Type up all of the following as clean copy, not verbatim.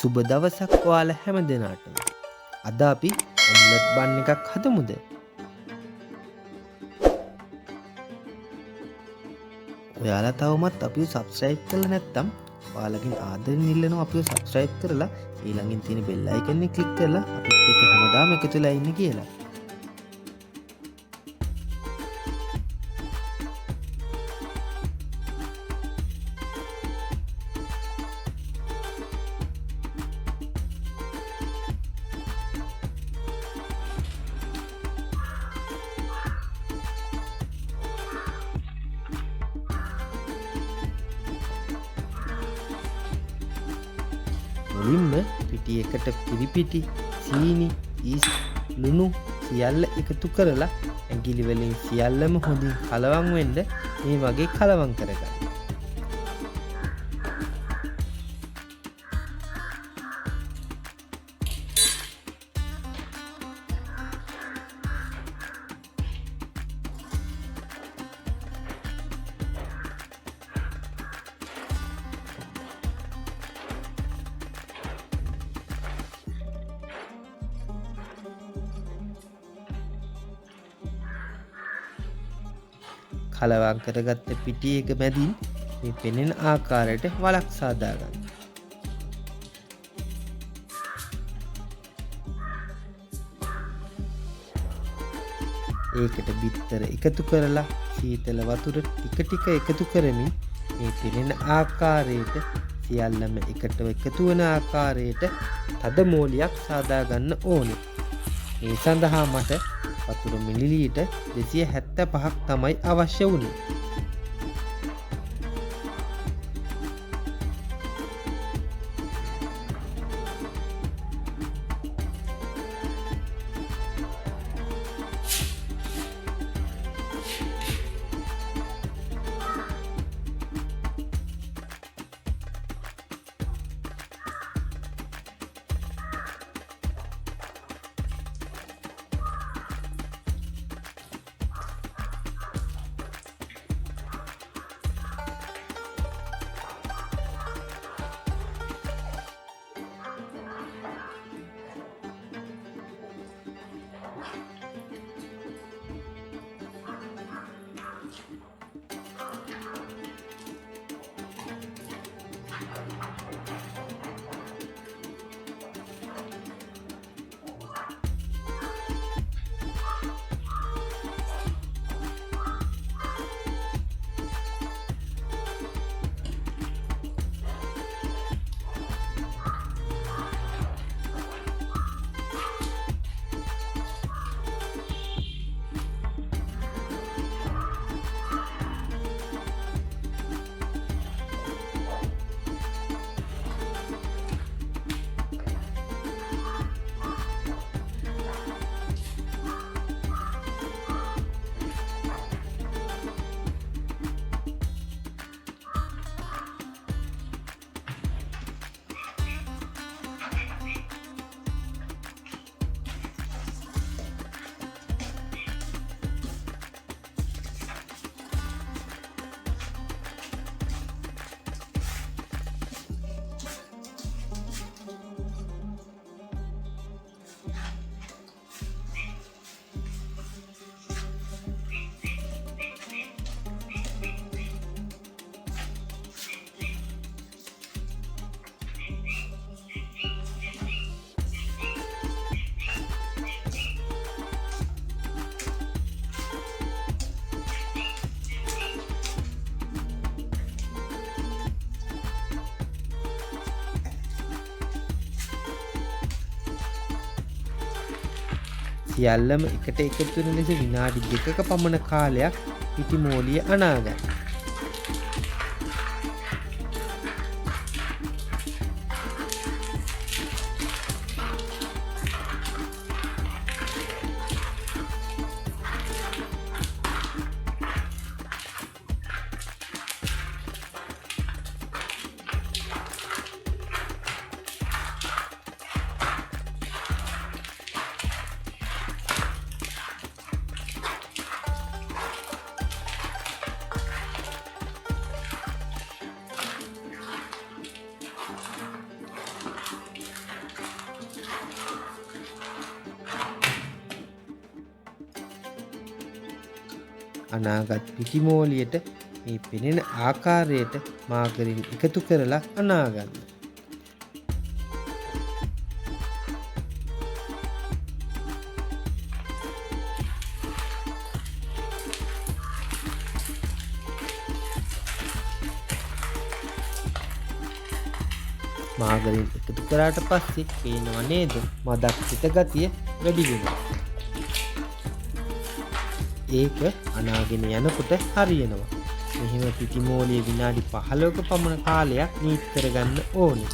සුබ දවසක් ඔයාලා හැම දිනාටම. අද අපි ඔම්ලට් බන් එකක් හදමුද? ඔයාලා තවමත් අපිව subscribe කරලා නැත්නම් ඔයාලගෙන් ආදරෙන් ඉල්ලනවා අපිව subscribe කරලා ඊළඟින් තියෙන bell icon එක click කරලා අපිත් එක්ක හැමදාම එකතු වෙලා ඉන්න කියලා. මුලින්ම පිටි එකට පිරිපිටි, සීනි, ඊස්, ලුණු සියල්ල එකතු කරලා ඇඟිලි වලින් සියල්ලම හොඳින් කලවම් වෙන්න මේ වගේ කලවම් කරගන්න. කලවම් කරගත්ත පිටි එක මැදින් මේ පෙනෙන ආකාරයට වලක් සාදා ගන්න. ඒකට බිත්තර එකතු කරලා සීතල වතුර ටික ටික එකතු කරමින් මේ පෙනෙන ආකාරයට සියල්ලම එකටම එකතු වන ආකාරයට තද මෝලියක් සාදා ගන්න ඕනේ. ඒ සඳහා මට වතුර මිලිලීටර් 275ක් තමයි අවශ්‍ය වුණේ. සියල්ලම එකට එකතු වෙන ලෙස විනාඩි 2ක පමණ කාලයක් පිටි මෝලිය අනා ගන්න. අනාගත් පිටිමෝලියට මේ පෙනෙන ආකාරයට මාගරින් එකතු කරලා අනාගන්න. මාගරින් එකතු කරාට පස්සේ පේනව නේද මදක් පිට ගතිය වැඩි වෙනවා. ඒක අනාගෙන යනකොට හරියනවා. මෙහෙම පිටිමෝලිය විනාඩි 15ක පමණ කාලයක් නීත් කරගන්න ඕනේ.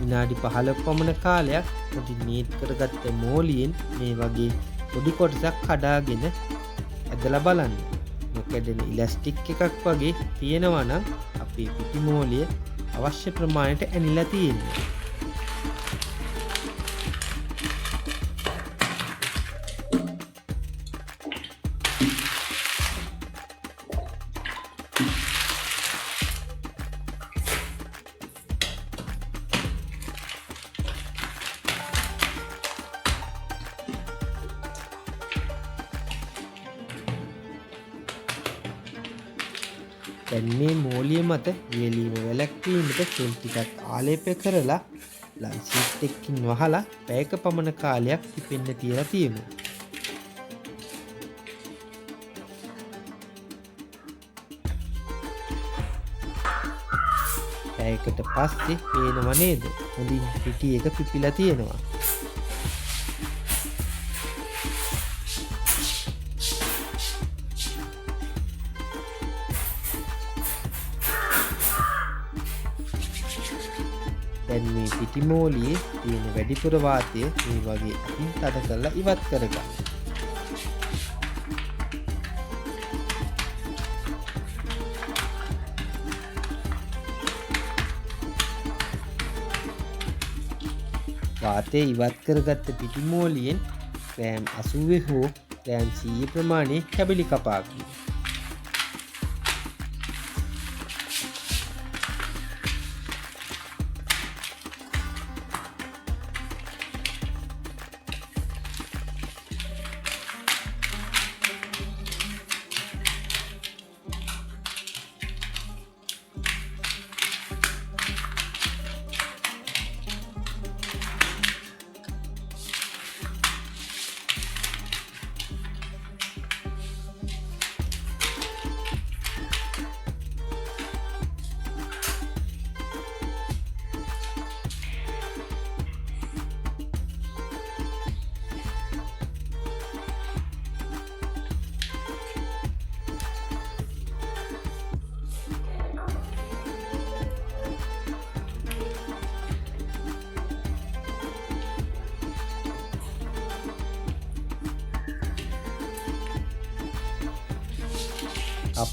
විනාඩි 15ක් පමණ කාලයක් පොඩි නීත් කරගත්ත මෝලියෙන් මේ වගේ පොඩි කොටසක් කඩාගෙන ඇදලා බලන්න. නොකැඩෙන ඉලාස්ටික් එකක් වගේ තියෙනවා නම් අපේ පිටි මෝලිය අවශ්‍ය ප්‍රමාණයට ඇනිලා තියෙනවා. දැන් මේ මෝලිය මත වියලීම වැළැක්වීමට තෙල් ටිකක් ආලේප කරලා ලයිසීට් එකකින් වහලා පැයක පමණ කාලයක් තිපෙන්න තියලා තියෙමු. පැයකට පස්සේ පේනව නේද? හොඳින් පිටි එක පිපිලා තියෙනවා. දැන් මේ පිටිමෝලියේ තියෙන වැඩිපුර වාතය මේ වගේ අතින් තද කරලා ඉවත් කරගන්න. වාතය ඉවත් කරගත්ත පිටිමෝලියෙන් ග්‍රෑම් 80 හෝ ග්‍රෑම් 100 ප්‍රමාණයේ කැබලි කපා ගන්න.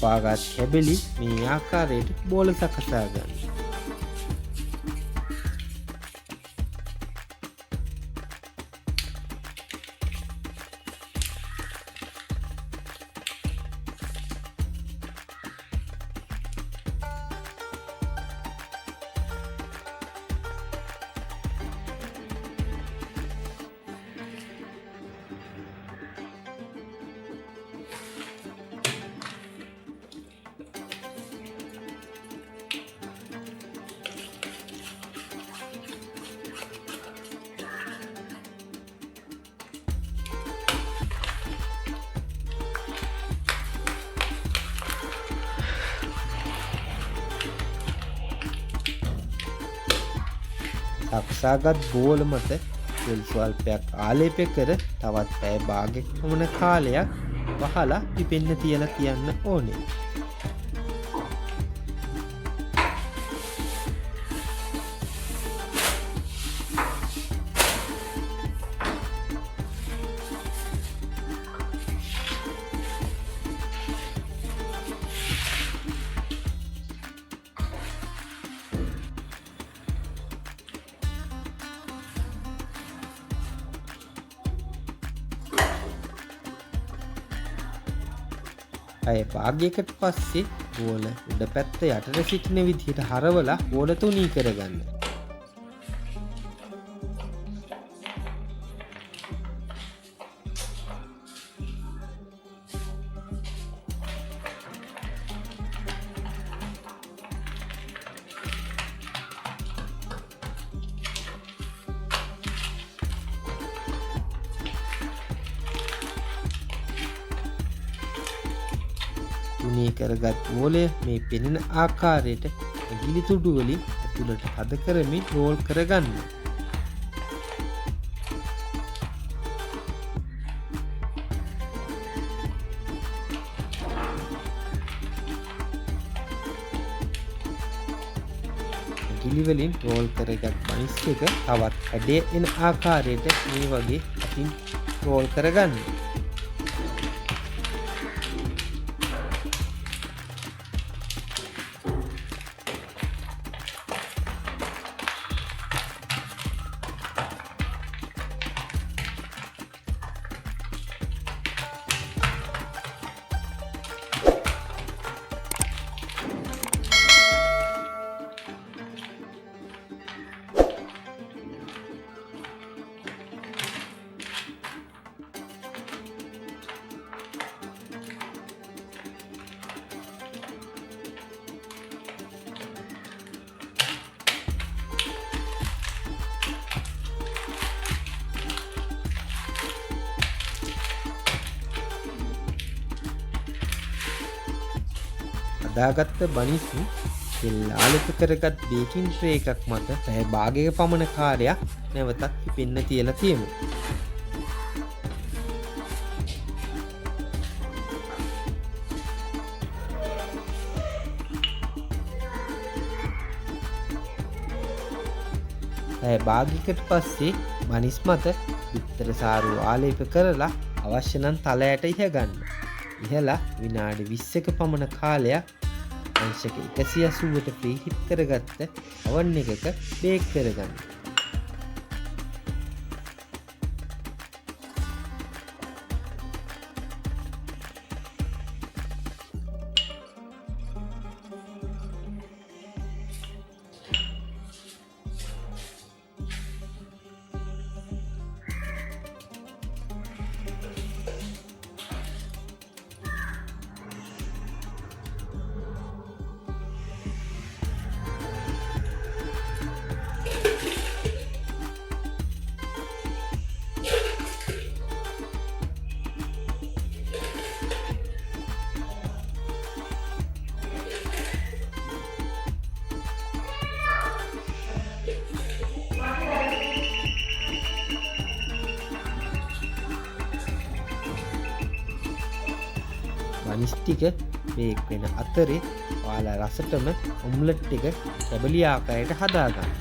කපාගත් කැබලි මේ ආකාරයට බෝල සකසා ගන්න. සකසාගත් බෝල මත තෙල් ස්වල්පයක් ආලේප කර තවත් පැය භාගයක් පමණ කාලයක් වහලා පිපෙන්න තියලා තියන්න ඕනේ. පැය භාගයකට පස්සේ බෝල උඩ පැත්ත යටට සිටින විදිහට හරවලා බෝල තුනී කරගන්න. තුනී කරගත් බෝලය මේ පෙනෙන ආකාරයට ඇඟිලි තුඩු වලින් ඇතුළට හද කරමින් රෝල් කරගන්න. ඇඟිලි වලින් රෝල් කරගත් බනිස් එක තවත් හැඩය එන ආකාරයට මේ වගේ අතින් රෝල් කරගන්න. හදාගත්ත බනිස් තෙල් ආලේප කරගත් බේකින් ට්‍රේ එකක් මත පැය භාගයක පමණ කාලයක් නැවතත් පිපෙන්න තියලා තියමු. පැය භාගයකට පස්සේ බනිස් මත බිත්තර සාරුව ආලේප කරලා අවශ්‍ය නම් තලයට ඉහගන්න. ඉහලා විනාඩි 20ක පමණ කාලයක් අංශක 180ට ප්‍රීහීට් කරගත්ත oven එකක බේක් කරගන්න. බනිස් ටික බේක් වෙන අතරේ ඔයාලා රසටම ඔම්ලට් එක කැබලි ආකාරයට හදාගන්න.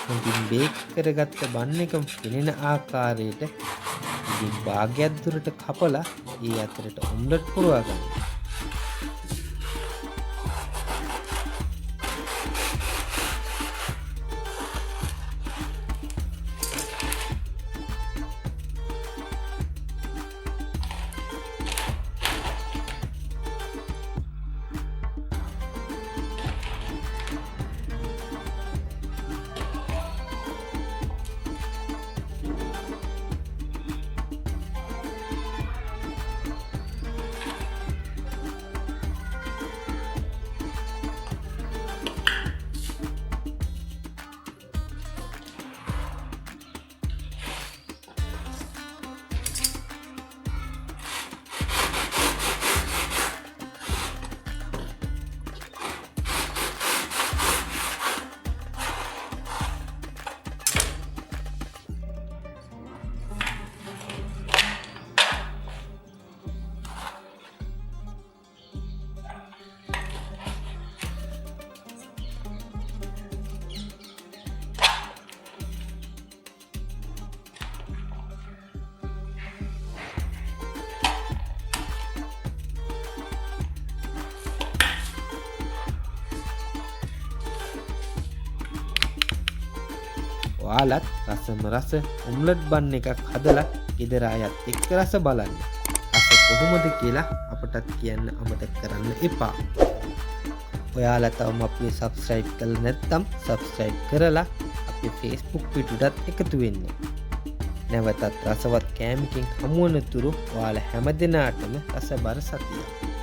හොඳින් බේක් කරගත්ත බන් එක පෙනෙන ආකාරයට ඉතින් භාගයක් දුරට කපලා ඒ අතරට ඔම්ලට් පුරවා ගන්න. ඔයාලත් රසම රස ඔම්ලට් බන් එකක් හදලා ගෙදර අයත් එක්ක රස බලන්න. රස කොහොමද කියලා අපටත් කියන්න අමතක කරන්න එපා. ඔයාලා තවම අපේ subscribe කරලා නැත්නම් subscribe කරලා අපේ Facebook පිටුටත් එකතු වෙන්න. නැවතත් රසවත් කෑමකින් හමු වන තුරු ඔයාලා හැමදෙනාටම රසබර සතියක්.